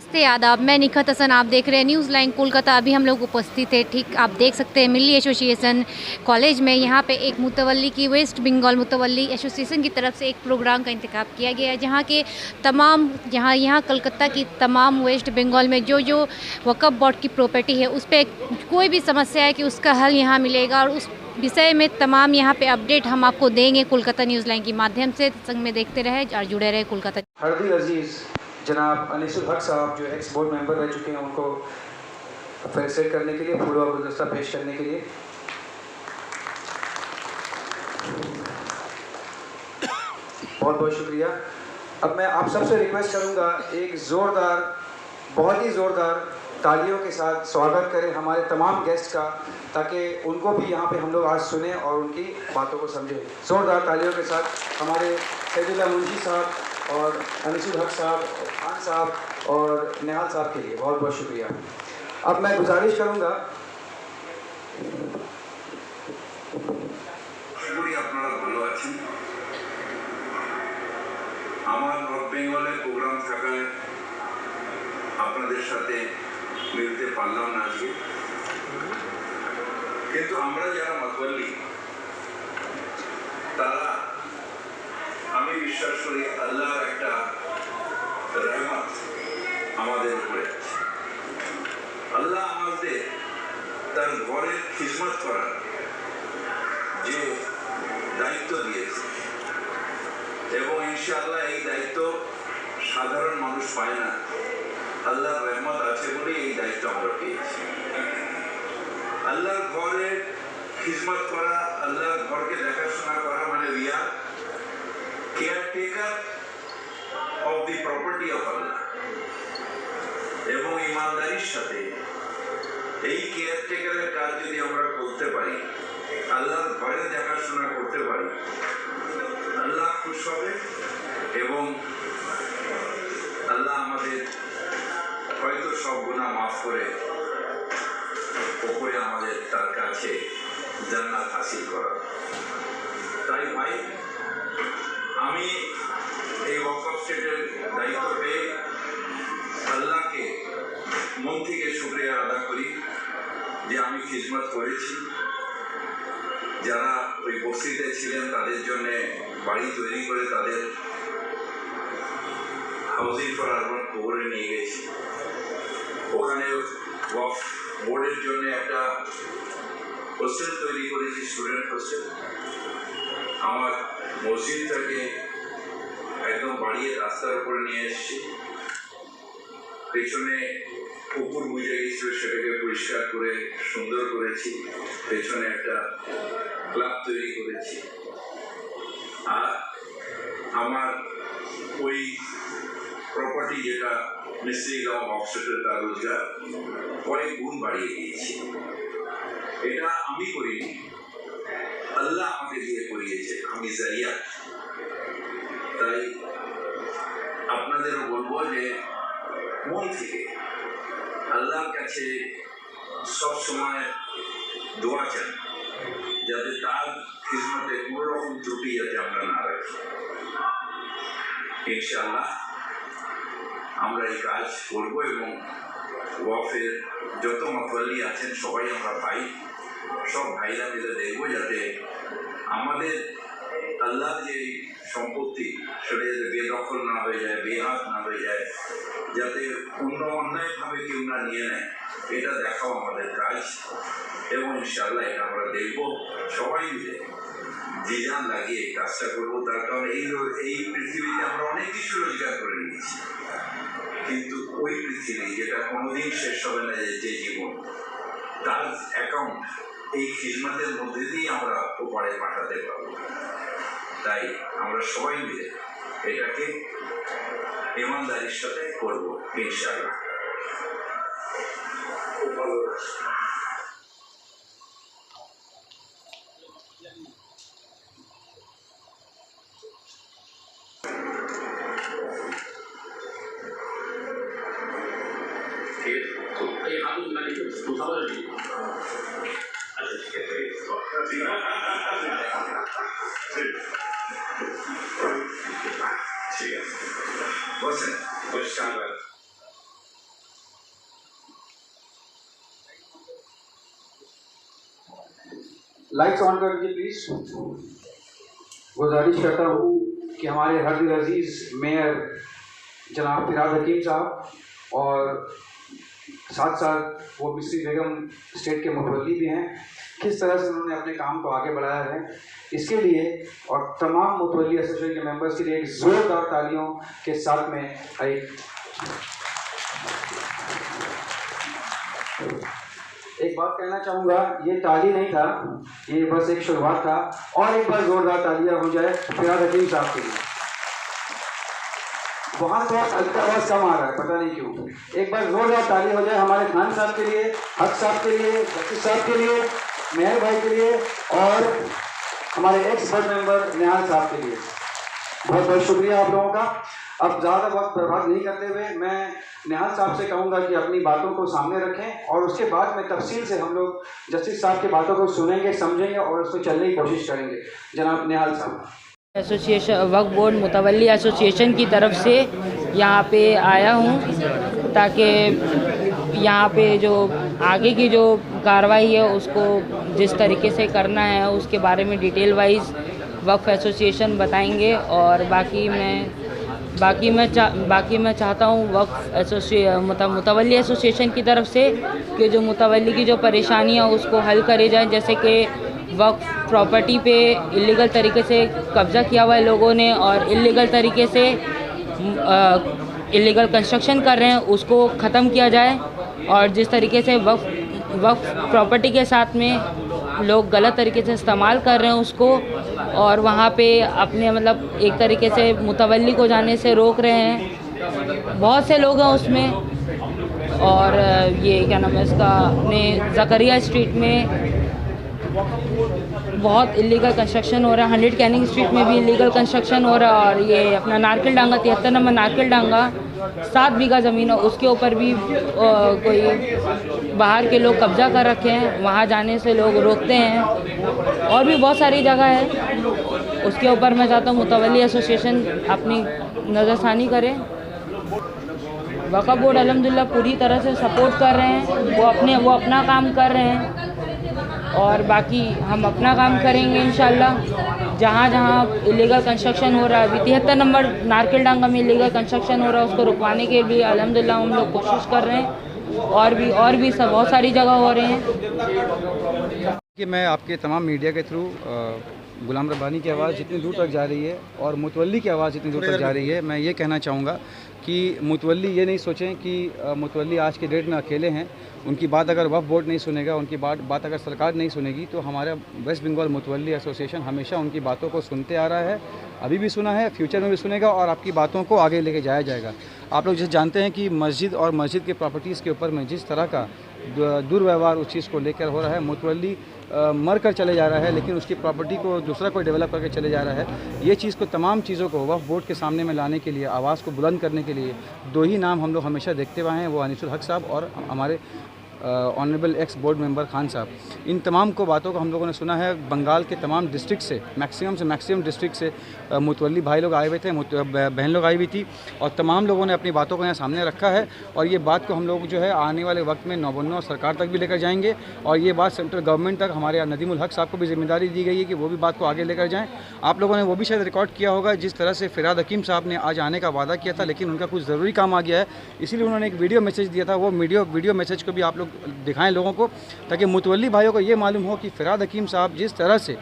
नमस्ते, आदाब। मैं निखत हसन, आप देख रहे हैं न्यूज़ लाइन कोलकाता। अभी हम लोग उपस्थित हैं, ठीक आप देख सकते हैं, मिल्ली एसोसिएशन कॉलेज में। यहाँ पे एक मुतवल्ली की, वेस्ट बंगाल मुतवल्ली एसोसिएशन की तरफ से एक प्रोग्राम का इंतखाब किया गया है, जहाँ के तमाम यहाँ कलकत्ता की तमाम वेस्ट बंगाल में जो वक्फ बोर्ड की प्रॉपर्टी है, उस पर कोई भी समस्या है कि उसका हल यहाँ मिलेगा, और उस विषय में तमाम यहाँ पे अपडेट हम आपको देंगे कोलकाता न्यूज़ लाइन के माध्यम से। संग में देखते रहे और जुड़े रहे कोलकाता। हरदी अजीज़ जनाब अनीसुल हक साहब जो एक्स बोर्ड मेंबर रह चुके हैं, उनको फेलिसिटेट करने के लिए, फूल और गुलदस्ता पेश करने के लिए। बहुत बहुत शुक्रिया। अब मैं आप सबसे रिक्वेस्ट करूंगा, एक ज़ोरदार, बहुत ही ज़ोरदार तालियों के साथ स्वागत करें हमारे तमाम गेस्ट का, ताकि उनको भी यहाँ पे हम लोग आज सुने और उनकी बातों को समझें। ज़ोरदार तालियों के साथ हमारे सैदुल्ला मुंशी साहब और अनीसुल हक साहब, खान साहब और निहाल साहब के लिए बहुत बहुत शुक्रिया। अब मैं गुजारिश करूँगा, আপনারা ভালো আছেন। আমার নর্থ বেঙ্গলের প্রোগ্রাম থাকায় আপনাদের সাথে মিলতে পারলাম না আজকে, কিন্তু আমরা যারা মাতওয়াল্লি তারা, আমি বিশ্বাস করি আল্লাহর একটা রহমত আমাদের উপরে আছে। আল্লাহ আমাদের তার ঘরের খিদমত করার যে দায়িত্ব দিয়েছে, এবং ইনশাআল্লাহ এই দায়িত্ব সাধারণ মানুষ পায় না। আল্লাহর রহমত আছে বলেই এই দায়িত্ব আমরা পেয়েছি। আল্লাহর ঘরের খিদমত করা, আল্লাহর ঘরকে দেখাশোনা করা মানে we are caretaker of the property of Allah। এবং ইমানদারির সাথে এই কেয়ারটেকারের কাজ যদি আমরা করতে পারি, আল্লাহর ঘরে দেখাশোনা করতে পারি, আল্লাহ খুশ হবে এবং আল্লাহ আমাদের হয়তো সব গুনাহ মাফ করে ওপরে আমাদের তার কাছে জান্নাত হাসিল করা। তাই ভাই, আমি এই ওয়াকফ স্টেটের দায়িত্ব পেয়ে আল্লাহকে মন থেকে শুকরিয়া আদা করি যে আমি খিদমত করেছি। যারা ওই বস্তিতে ছিলেন তাদের জন্য বাড়ি তৈরি করে তাদের হাউজিং ফর আরবান খবরে নিয়ে গেছি। ওখানে ওয়াকফ বোর্ডের জন্য একটা হোস্টেল তৈরি করেছি, স্টুডেন্ট হোস্টেল। আমার মসজিদটাকে একদম বাড়িয়ে রাস্তার উপরে নিয়ে এসেছি। পেছনে পুকুর বুঝে গেছিল, সেটাকে পরিষ্কার করে সুন্দর করেছি। পেছনে একটা ক্লাব তৈরি করেছি। আর আমার ওই প্রপার্টি যেটা মিস্ত্রি গাঁও অফসেটের, তার রোজগার কয়েক গুণ বাড়িয়ে দিয়েছি। এটা আমি করিনি, আল্লাহ আমাকে দিয়ে করিয়েছে, আমি জারিয়া। তাই আপনাদেরও বলবো যে মন থেকে আল্লাহর কাছে সব সময় দোয়া চান, যাতে তার খিদমতে কোনো রকম ত্রুটি যাতে আমরা না রাখি। ইনশাআল্লাহ আমরা এই কাজ করবো, এবং ওয়াকফের যত মাতওয়াল্লি আছেন সবাই আমরা ভাই, সব ভাইরা মিলে দেখবো যাতে আমাদের আল্লাহ যে সম্পত্তি সেটা যাতে বেদখল না হয়ে যায়, বেহাত না হয়ে যায়, যাতে অন্য অন্যায়ভাবে কেউ না নিয়ে নেয়, এটা দেখাও আমাদের কাজ। এবং ইনশাআল্লাহ এটা আমরা দেখবো, সবাই মিলে জিজান লাগিয়ে কাজটা করবো। তার কারণ এই পৃথিবীতে আমরা অনেক কিছু রোজগার করে নিয়েছি, কিন্তু ওই পৃথিবী যেটা কোনোদিন শেষ হবে না, যে জীবন, তার অ্যাকাউন্ট এই খিদমতের মধ্যে দিয়ে আমরা ওপারে পাঠাতে পারবো। তাই আমরা সবাই মিলে এটাকে ইমানদারির সাথে করবো ইনশাআল্লাহ। খুব ভালো। ঠিক আছে, বলছেন পরিষ্কার। लाइट्स ऑन कर दीजिए प्लीज। गुजारिश करता हूँ कि हमारे हर दिल अजीज मेयर जनाब फिराद हकीम साहब और साथ साथ वो मिस्री बेगम स्टेट के मुतवल्ली भी हैं, किस तरह से उन्होंने अपने काम को आगे बढ़ाया है इसके लिए और तमाम मुतवल्ली एसोसिएशन के मेंबर्स के लिए एक ज़ोरदार तालियों के साथ में एक बात कहना चाहूँगा, ये ताली नहीं था, ये बस एक शुरुआत था। और एक बार ज़ोरदार तालियां हो जाए फिराद हकीम साहब के लिए। वहाँ तो हल्का आवाज़ कम आ रहा है, पता नहीं क्यों। एक बार जोरदार ताली हो जाए हमारे खान साहब के लिए, हक साहब के लिए, जस्टिस साहब के लिए, मेहर भाई के लिए और हमारे एक्स बोर्ड मेंबर निहाल साहब के लिए। बहुत बहुत शुक्रिया आप लोगों का। अब ज़्यादा वक्त बर्बाद नहीं करते हुए मैं निहाल साहब से कहूँगा कि अपनी बातों को सामने रखें और उसके बाद में तफसील से हम लोग जस्टिस साहब की बातों को सुनेंगे, समझेंगे और उस पर चलने की कोशिश करेंगे। जनाब निहाल साहब। एसोसिएशन वक्फ बोर्ड मुतवल्ली एसोसिएशन की तरफ से यहाँ पे आया हूँ ताकि यहाँ पे जो आगे की जो कार्रवाई है उसको जिस तरीके से करना है उसके बारे में डिटेल वाइज वक्फ एसोसिएशन बताएंगे। और बाकी मैं चाहता हूँ वक्फ मुतवल्ली एसोसिएशन की तरफ से कि जो मुतवल्ली की जो परेशानियाँ उसको हल करे जाए, जैसे कि वक्फ प्रॉपर्टी पे इलीगल तरीके से कब्ज़ा किया हुआ है लोगों ने और इलीगल तरीके से इलीगल कंस्ट्रक्शन कर रहे हैं उसको ख़त्म किया जाए। और जिस तरीके से वक्फ प्रॉपर्टी के साथ में लोग गलत तरीके से इस्तेमाल कर रहे हैं उसको और वहाँ पे अपने मतलब एक तरीके से मुतवल्ली को जाने से रोक रहे हैं, बहुत से लोग हैं उसमें। और ये क्या नाम है इसका, अपने ज़करिया स्ट्रीट में बहुत इलीगल कंस्ट्रक्शन हो रहा है, 100 कैनिंग स्ट्रीट में भी इलीगल कंस्ट्रक्शन हो रहा है। और ये अपना नारकिल डांगा 73 नंबर नारकिल डांगा 7 बीघा ज़मीन है, उसके ऊपर भी कोई बाहर के लोग कब्ज़ा कर रखे हैं, वहाँ जाने से लोग रोकते हैं। और भी बहुत सारी जगह है, उसके ऊपर मैं चाहता हूँ मुतवल्ली एसोसिएशन अपनी नज़रसानी करे। वक्फ बोर्ड अल्हम्दुलिल्लाह पूरी तरह से सपोर्ट कर रहे हैं, वो अपना काम कर रहे हैं और बाकी हम अपना काम करेंगे इंशाल्लाह। जहाँ जहाँ इलीगल कंस्ट्रक्शन हो रहा है, अभी 73 नंबर नारकिल डांगा में इलीगल कंस्ट्रक्शन हो रहा है, उसको रुकवाने के लिए अल्हम्दुलिल्लाह हम लोग कोशिश कर रहे हैं। और भी सब बहुत सारी जगह हो रहे हैं कि मैं आपके तमाम मीडिया के थ्रू गुलाम रब्बानी की आवाज़ जितनी दूर तक जा रही है और मुतवल्ली की आवाज़ जितनी दूर तक जा रही है, मैं ये कहना चाहूँगा कि मुतवल्ली ये नहीं सोचें कि मुतवल्ली आज के डेट में अकेले हैं। उनकी बात अगर वक्फ बोर्ड नहीं सुनेगा, उनकी बात अगर सरकार नहीं सुनेगी तो हमारा वेस्ट बंगाल मुतवल्ली एसोसिएशन हमेशा उनकी बातों को सुनते आ रहा है, अभी भी सुना है, फ्यूचर में भी सुनेगा और आपकी बातों को आगे लेके जाया जाएगा। आप लोग जैसे जानते हैं कि मस्जिद और मस्जिद के प्रॉपर्टीज़ के ऊपर में जिस तरह का दुर्व्यवहार उस चीज़ को लेकर हो रहा है, मुतवल्ली मर कर चले जा रहा है लेकिन उसकी प्रॉपर्टी को दूसरा कोई डेवलप करके चले जा रहा है। ये चीज़ को तमाम चीज़ों को वक्फ बोर्ड के सामने में लाने के लिए, आवाज़ को बुलंद करने के लिए 2 ही नाम हम लोग हमेशा देखते हुए हैं, वो अनीसुल हक साहब और हमारे honourable x board member Khan साहब। इन तमाम को बातों को हम लोगों ने सुना है। बंगाल के तमाम डिस्ट्रिक्ट से मैक्सिमम डिस्ट्रिक्ट से मुतवल्ली भाई लोग आए हुए थे, बहन लोग आई हुई थी और तमाम लोगों ने अपनी बातों को यहाँ सामने रखा है। और ये बात को हम लोग जो है आने वाले वक्त में नौबन्नो और सरकार तक भी लेकर जाएंगे और ये बात सेंट्रल गवर्नमेंट तक हमारे नदीमुल हक साहब को भी जिम्मेदारी दी गई है कि वो भी बात को आगे लेकर जाएँ। आप लोगों ने वो भी शायद रिकॉर्ड किया होगा जिस तरह से फिराद हकीम साहब ने आज आने का वादा किया था लेकिन उनका कुछ ज़रूरी काम आ गया है, इसीलिए उन्होंने एक वीडियो मैसेज दिया था। वो वीडियो मैसेज को भी आप लोग दिखाएं लोगों को, ताकि मुतवल्ली भाइयों को ये मालूम हो कि फिराद हकीम साहब जिस तरह से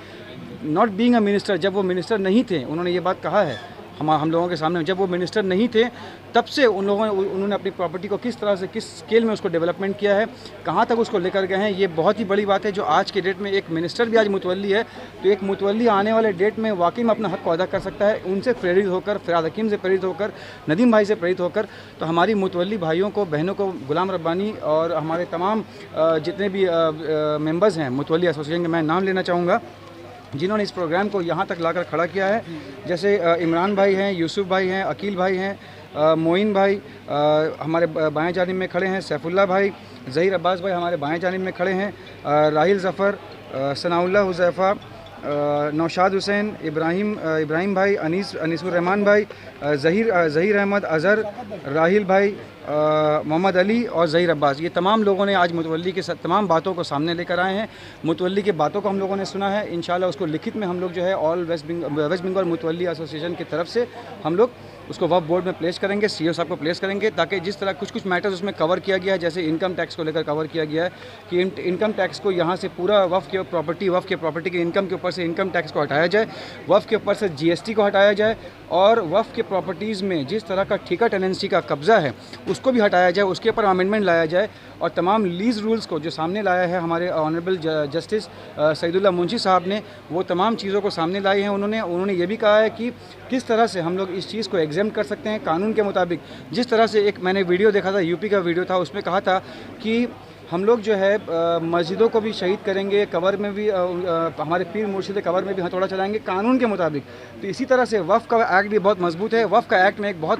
नॉट बीइंग अ मिनिस्टर, जब वो मिनिस्टर नहीं थे, उन्होंने ये बात कहा है हम लोगों के सामने, जब वो मिनिस्टर नहीं थे तब से उन्होंने अपनी प्रॉपर्टी को किस तरह से किस स्केल में उसको डेवलपमेंट किया है, कहाँ तक उसको लेकर गए हैं। ये बहुत ही बड़ी बात है जो आज के डेट में एक मिनिस्टर भी आज मुतवल्ली है तो एक मुतवल्ली आने वाले डेट में वाकई में अपना हक को अदा कर सकता है। उनसे प्रेरित होकर, फिराद हकीम से प्रेरित होकर, नदीम भाई से प्रेरित होकर, तो हमारी मुतवल्ली भाइयों को, बहनों को, गुलाम रब्बानी और हमारे तमाम जितने भी मेम्बर्स हैं मुतवल्ली एसोसिएशन के, मैं नाम लेना चाहूँगा जिन्होंने इस प्रोग्राम को यहाँ तक लाकर खड़ा किया है, जैसे इमरान भाई हैं, यूसुफ भाई हैं, अकील भाई हैं, मोइन भाई हमारे बाएं जानिब में खड़े हैं, सैफुल्ला भाई, ज़हीर अब्बास भाई हमारे बाएं जानिब में खड़े हैं, राहिल ज़फ़र, सनाउल्लाह हुज़ैफ़ा, नौशाद हुसैन, इब्राहिम भाई, अनीसुर रहमान भाई, ज़हीर अहमद, अज़हर, राहिल भाई, मोहम्मद अली और ज़हीर अब्बास, ये तमाम लोगों ने आज मुतवल्ली के तमाम बातों को सामने लेकर आए हैं। मुतवल्ली की बातों को हम लोगों ने सुना है। इंशाल्लाह उसको लिखित में हम लोग जो है ऑल वेस्ट बंगाल मुतवल्ली एसोसिएशन की तरफ से हम लोग उसको वक्फ बोर्ड में प्लेस करेंगे, सीओ साहब को प्लेस करेंगे, ताकि जिस तरह कुछ मैटर्स उसमें कवर किया गया है, जैसे इनकम टैक्स को लेकर कवर किया गया है कि इनकम टैक्स को यहाँ से पूरा वक्फ के प्रॉपर्टी के इनकम के ऊपर से इनकम टैक्स को हटाया जाए, वक्फ के ऊपर से जीएसटी को हटाया जाए और वक्फ के प्रॉपर्टीज़ में जिस तरह का ठेका टेनेंसी का कब्ज़ा है उसको भी हटाया जाए, उसके ऊपर अमेंडमेंट लाया जाए और तमाम लीज़ रूल्स को जो सामने लाया है हमारे ऑनरेबल जस्टिस सईदुल्लाह मुंशी साहब ने, वो तमाम चीज़ों को सामने लाई हैं। उन्होंने ये भी कहा है कि किस तरह से हम लोग इस चीज़ को एग्जाम कर सकते हैं कानून के मुताबिक। जिस तरह से एक मैंने वीडियो देखा था, यूपी का वीडियो था, उसमें कहा था कि हम लोग जो है मस्जिदों को भी शहीद करेंगे, कबर में भी हमारे पीर मुर्शिद कबर में भी हथौड़ा चलाएंगे कानून के मुताबिक। तो इसी तरह से वफ़ का एक्ट भी बहुत मजबूत है। वफ़ का एक्ट में एक बहुत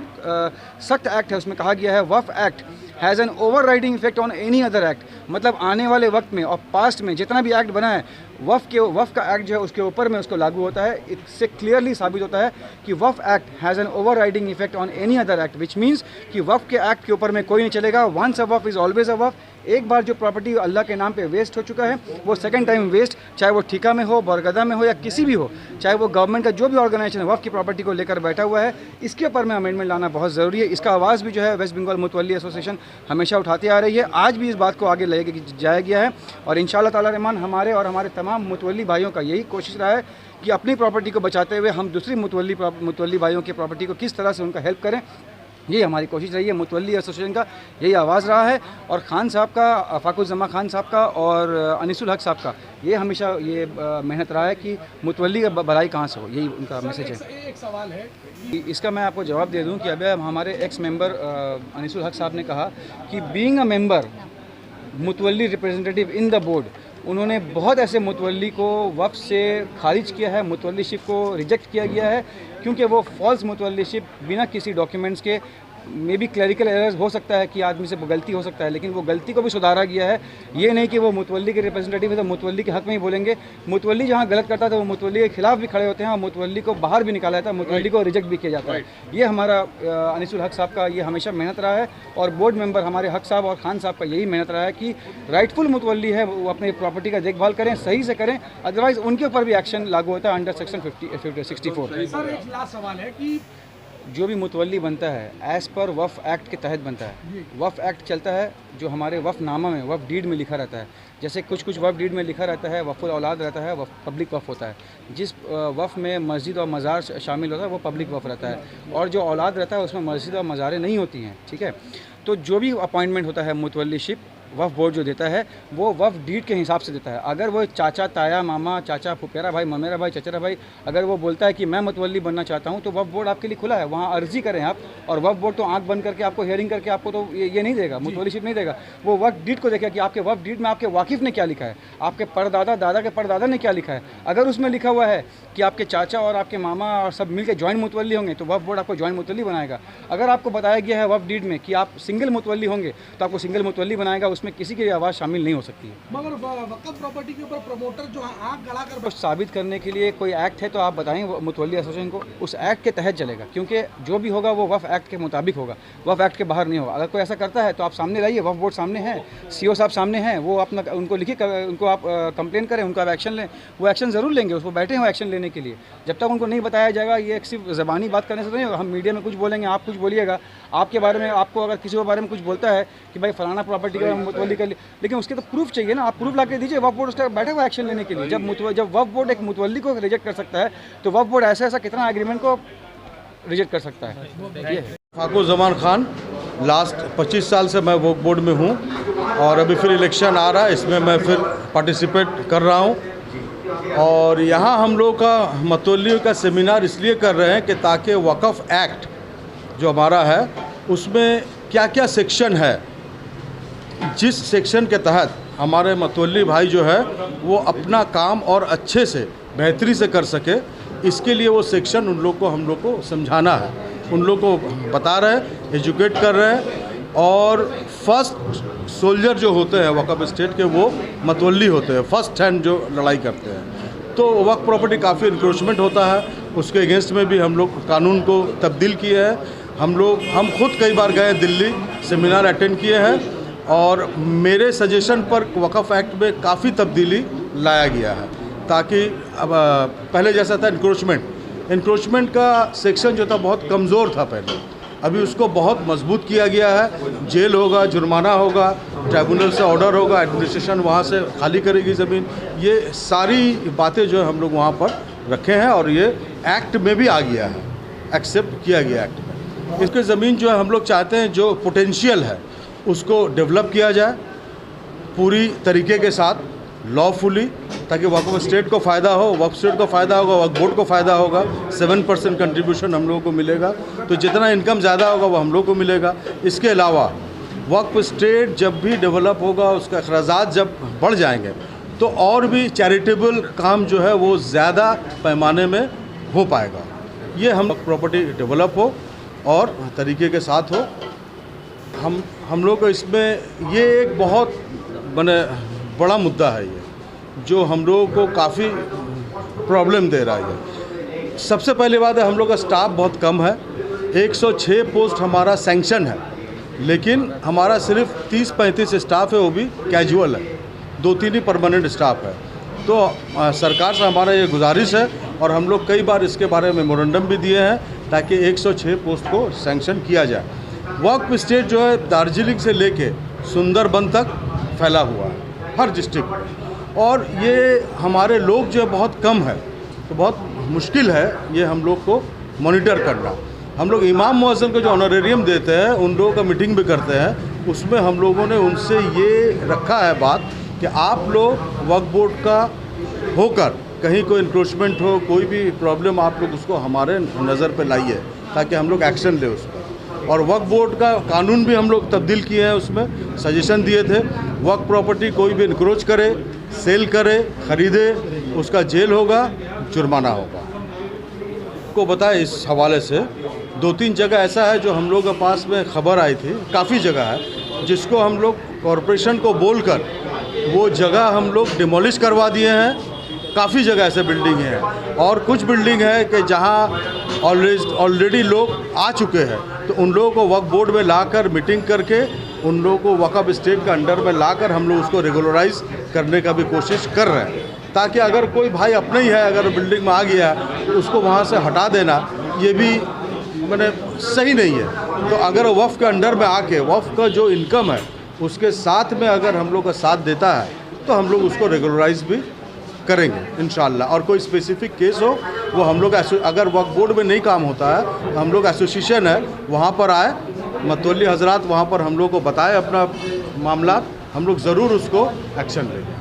सख्त एक्ट है, उसमें कहा गया है Waqf act has an overriding effect on any other act. मतलब आने वाले वक्त में और पास्ट में जितना भी एक्ट बना है वफ़ का एक्ट जो है उसके ऊपर में उसको लागू होता है। इससे क्लियरली साबित होता है कि Waqf act has an overriding effect on any other act, which means कि वफ़ के एक्ट के ऊपर में कोई नहीं चलेगा। Once a waqf is always a waqf. एक बार जो प्रॉपर्टी अल्लाह के नाम पे वेस्ट हो चुका है वो सेकंड टाइम वेस्ट, चाहे वो ठिका में हो, बरगदा में हो या किसी भी हो, चाहे वो गवर्नमेंट का जो भी ऑर्गेनाइजेशन वफ़ की प्रॉपर्टी को लेकर बैठा हुआ है, इसके ऊपर में अमेंडमेंट लाना बहुत ज़रूरी है। इसका आवाज़ भी जो है वेस्ट बंगाल मुतवल्ली एसोसिएशन हमेशा उठाती आ रही है। आज भी इस बात को आगे ले जाया गया है और इंशाअल्लाह ताला रहमान हमारे तमाम मुतवल्ली भाइयों का यही कोशिश रहा है कि अपनी प्रॉपर्टी को बचाते हुए हम दूसरी मुतवल्ली भाइयों की प्रॉपर्टी को किस तरह से उनका हेल्प करें, ये हमारी कोशिश रही है। मुतवल्ली एसोसिएशन का यही आवाज़ रहा है और खान साहब का, फ़ाकुज़्ज़मा खान साहब का और अनीसुल हक साहब का ये हमेशा ये मेहनत रहा है कि मुतवल्ली का भलाई कहाँ से हो, यही उनका मैसेज है। एक सवाल है, इसका मैं आपको जवाब दे दूं कि अभी हमारे एक्स मेंबर अनीसुल हक साहब ने कहा कि being a member mutawalli representative in the board, उन्होंने बहुत ऐसे मुतवल्ली को वक्फ से खारिज किया है, मुतवल्लीशिप को रिजेक्ट किया गया है क्योंकि वो फॉल्स मुतवल्लीशिप बिना किसी डॉक्यूमेंट्स के, मे बी क्लरिकल एरर्स हो सकता है कि आदमी से गलती हो सकता है, लेकिन वो गलती को भी सुधारा गया है। ये नहीं कि वो मुतवल्ली के रिप्रेजेंटेटिव है तो मुतवल्ली के हक में ही बोलेंगे। मुतवल्ली जहाँ गलत करता है तो वो मुतवल्ली के खिलाफ भी खड़े होते हैं और मुतवल्ली को बाहर भी निकाला जाता है, मुतवल्ली को रिजेक्ट भी किया जाता है। ये हमारा अनीसुल हक साहब का ये हमेशा मेहनत रहा है और बोर्ड मेंबर हमारे हक साहब और खान साहब का यही मेहनत रहा है कि राइटफुल मुतवल्ली है वो अपनी प्रॉपर्टी का देखभाल करें, सही से करें, अदरवाइज़ उनके ऊपर भी एक्शन लागू होता है अंडर सेक्शन 64। सर एक लास्ट सवाल है कि जो भी मुतवल्ली बनता है एज़ पर वफ़ एक्ट के तहत बनता है। वफ़ एक्ट चलता है जो हमारे वफ़ नामा में, वफ़ डीड में लिखा रहता है। जैसे कुछ वफ़ डीड में लिखा रहता है वफ़ुल औलाद रहता है, पब्लिक वफ़ होता है। जिस वफ़ में मस्जिद और मज़ार शामिल होता है वो पब्लिक वफ़ रहता है, और जो औलाद रहता है उसमें मस्जिद और मज़ारें नहीं होती हैं, ठीक है। तो जो भी अपॉइंटमेंट होता है मुतवल्लीशिप वफ़ बोर्ड जो देता है वो वफ़ डीड के हिसाब से देता है। अगर वो चाचा, ताया, मामा, चाचा, फुफेरा भाई, ममेरा भाई, चचेरा भाई अगर वो बोलता है कि मैं मुतवल्ली बनना चाहता हूँ तो वफ़ बोर्ड आपके लिए खुला है, वहाँ अर्जी करें आप। और वफ़ बोर्ड तो आंख बंद करके आपको हियरिंग करके आपको तो ये नहीं देगा, मुतवल्लीशिप नहीं देगा। वो वफ़ डीड को देखेगा कि आपके वफ़ डीड में आपके वाकिफ़ ने क्या लिखा है, आपके परदादा, दादा के परदादा ने क्या लिखा है। अगर उसमें लिखा हुआ है कि आपके चाचा और आपके मामा और सब मिलकर जॉइंट मुतवल्ली होंगे तो वफ़ बोर्ड आपको जॉइंट मुतवल्ली बनाएगा। अगर आपको बताया गया है वफ़ डीड में कि आप सिंगल मुतवल्ली होंगे तो आपको सिंगल मुतवल्ली बनाएगा, उसमें किसी की आवाज़ शामिल नहीं हो सकती है। मगर वक़्फ़ प्रॉपर्टी के ऊपर प्रमोटर जो आग गला कर तो साबित करने के लिए कोई एक्ट है तो आप बताएं मुतवल्ली एसोसिएशन को, उस एक्ट के तहत चलेगा, क्योंकि जो भी होगा वो वफ़ एक्ट के मुताबिक होगा, वफ़ एक्ट के बाहर नहीं होगा। अगर कोई ऐसा करता है तो आप सामने लाइए, वफ़ बोर्ड सामने है, सीओ साहब सामने हैं, वो अपना उनको लिखिए, उनको आप कंप्लेन करें, उनको आप एक्शन लें, वो एक्शन ज़रूर लेंगे, उसको बैठे हैं एक्शन लेने के लिए। जब तक उनको नहीं बताया जाएगा, ये सिर्फ ज़बानी बात करने से नहीं होगा। हम मीडिया में कुछ बोलेंगे, आप कुछ बोलिएगा, आपके बारे में, आपको अगर किसी के बारे में कुछ बोलता है कि भाई फलाना प्रॉपर्टी का मुतवल्ली कर, लेकिन उसके तो प्रूफ चाहिए ना, आप प्रूफ ला के दीजिए। वफ़ बोर्ड उसका बैठा हुआ एक्शन लेने के लिए। जब वफ़ बोर्ड एक मुतवल्ली को रिजेक्ट कर सकता है तो वफ़ बोर्ड ऐसा कितना एग्रीमेंट को रिजेक्ट कर सकता है। ये है फ़ाकुज़्ज़मा खान, लास्ट 25 साल से मैं वक्फ बोर्ड में हूँ और अभी फिर इलेक्शन आ रहा है, इसमें मैं फिर पार्टिसिपेट कर रहा हूँ। और यहाँ हम लोग का मुतवल्लियों का सेमिनार इसलिए कर रहे हैं कि ताकि वक़्फ़ एक्ट जो हमारा है उसमें क्या क्या सेक्शन है, जिस सेक्शन के तहत हमारे मुतवल्ली भाई जो है वो अपना काम और अच्छे से बेहतरी से कर सके, इसके लिए वो सेक्शन उन लोग को, हम लोग को समझाना है, उन लोग को बता रहे हैं, एजुकेट कर रहे हैं। और फर्स्ट सोल्जर जो होते हैं वक़्फ़ स्टेट के वो मुतवल्ली होते हैं, फर्स्ट हैंड जो लड़ाई करते हैं। तो वक्फ प्रॉपर्टी काफ़ी इंक्रोचमेंट होता है, उसके अगेंस्ट में भी हम लोग कानून को तब्दील किए हैं। हम खुद कई बार गए दिल्ली, सेमिनार अटेंड किए हैं और मेरे सजेशन पर वक्फ एक्ट में काफ़ी तब्दीली लाया गया है, ताकि अब पहले जैसा था इंक्रोचमेंट का सेक्शन जो था बहुत कमज़ोर था पहले, अभी उसको बहुत मजबूत किया गया है। जेल होगा, जुर्माना होगा, ट्राइब्यूनल से ऑर्डर होगा, एडमिनिस्ट्रेशन वहाँ से खाली करेगी ज़मीन। ये सारी बातें जो हम लोग वहाँ पर रखे हैं और ये एक्ट में भी आ गया है, एक्सेप्ट किया गया एक्ट में। इसके ज़मीन जो है हम लोग चाहते हैं जो पोटेंशियल है उसको डेवलप किया जाए पूरी तरीके के साथ, लॉफुली, ताकि वक्फ स्टेट को फ़ायदा हो, वक्फ स्टेट को फ़ायदा होगा, वक्फ बोर्ड को फ़ायदा होगा। 7% कंट्रीब्यूशन हम लोगों को मिलेगा, तो जितना इनकम ज़्यादा होगा वो हम लोग को मिलेगा। इसके अलावा वक्फ स्टेट जब भी डेवलप होगा, उसका अखराजात जब बढ़ जाएंगे तो और भी चैरिटेबल काम जो है वो ज़्यादा पैमाने में हो पाएगा। ये हम प्रॉपर्टी डेवलप हो और तरीके के साथ हो। हम लोग को इसमें ये एक बहुत बड़ा मुद्दा है ये, जो हम लोगों को काफ़ी प्रॉब्लम दे रहा है। सबसे पहली बात है हम लोग का स्टाफ बहुत कम है, 106 पोस्ट हमारा सैंक्शन है, लेकिन हमारा सिर्फ 30-35 स्टाफ है, वो भी कैजुअल है, 2-3 ही परमानेंट स्टाफ है। तो सरकार से हमारा ये गुजारिश है और हम लोग कई बार इसके बारे में मेमोरेंडम भी दिए हैं ताकि 106 पोस्ट को सैंक्शन किया जाए। वक्फ स्टेट जो है दार्जिलिंग से लेके सुंदरबन तक फैला हुआ है हर डिस्ट्रिक्ट में, और ये हमारे लोग जो बहुत कम है, तो बहुत मुश्किल है ये हम लोग को मॉनिटर करना। हम लोग इमाम मुअज्जिन को जो ऑनरेरियम देते हैं उन लोगों का मीटिंग भी करते हैं, उसमें हम लोगों ने उनसे ये रखा है बात कि आप लोग वक्फ बोर्ड का होकर कहीं कोई इंक्रोचमेंट हो, कोई भी प्रॉब्लम, आप लोग उसको हमारे नज़र पे लाइए ताकि हम लोग एक्शन लें उस पर। और वक्फ बोर्ड का कानून भी हम लोग तब्दील किए हैं, उसमें सजेशन दिए थे वक्फ प्रॉपर्टी कोई भी इंक्रोच करे, सेल करे, ख़रीदे, उसका जेल होगा, जुर्माना होगा। को बताए इस हवाले से 2-3 जगह ऐसा है जो हम लोग के पास में खबर आई थी, काफ़ी जगह है जिसको हम लोग कॉरपोरेशन को बोलकर वो जगह हम लोग डिमोलिश करवा दिए हैं। काफ़ी जगह ऐसे बिल्डिंग हैं और कुछ बिल्डिंग है कि जहां ऑलरेडी लोग आ चुके हैं, तो उन लोगों को वक्फ बोर्ड में लाकर मीटिंग करके उन लोगों को वक्फ स्टेट का अंडर में लाकर हम लोग उसको रेगुलराइज करने का भी कोशिश कर रहे हैं, ताकि अगर कोई भाई अपना ही है, अगर बिल्डिंग में आ गया तो उसको वहाँ से हटा देना ये भी सही नहीं है। तो अगर वक्फ के अंडर में आके वक्फ का जो इनकम है उसके साथ में अगर हम लोग का साथ देता है तो हम लोग उसको रेगुलराइज भी करेंगे इंशाल्लाह। और कोई स्पेसिफिक केस हो वो हम लोग अगर वक्फ बोर्ड में नहीं काम होता है तो हम लोग एसोसिएशन है वहाँ पर आए, मतवल्ली हजरात वहाँ पर हम लोग को बताए अपना मामला, हम लोग ज़रूर उसको एक्शन लेंगे।